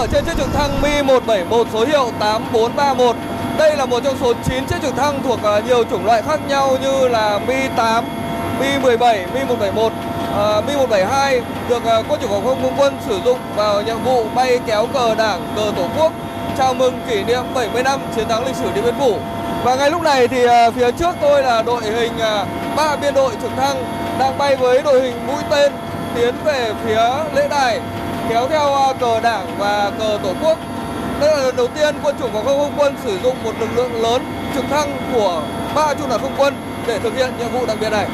ở trên chiếc trực thăng Mi-171 số hiệu 8431. Đây là một trong số 9 chiếc trực thăng thuộc nhiều chủng loại khác nhau như là Mi-8, Mi-17, Mi-171, Mi-172 được Quân chủng phòng không quân sử dụng vào nhiệm vụ bay kéo cờ Đảng, cờ Tổ quốc chào mừng kỷ niệm 70 năm chiến thắng lịch sử Điện Biên Phủ. Và ngay lúc này thì phía trước tôi là đội hình 3 biên đội trực thăng đang bay với đội hình mũi tên tiến về phía lễ đài kéo theo cờ Đảng và cờ Tổ quốc. Đây là lần đầu tiên Quân chủng phòng không quân sử dụng một lực lượng lớn trực thăng của 3 trung đoàn không quân để thực hiện nhiệm vụ đặc biệt này.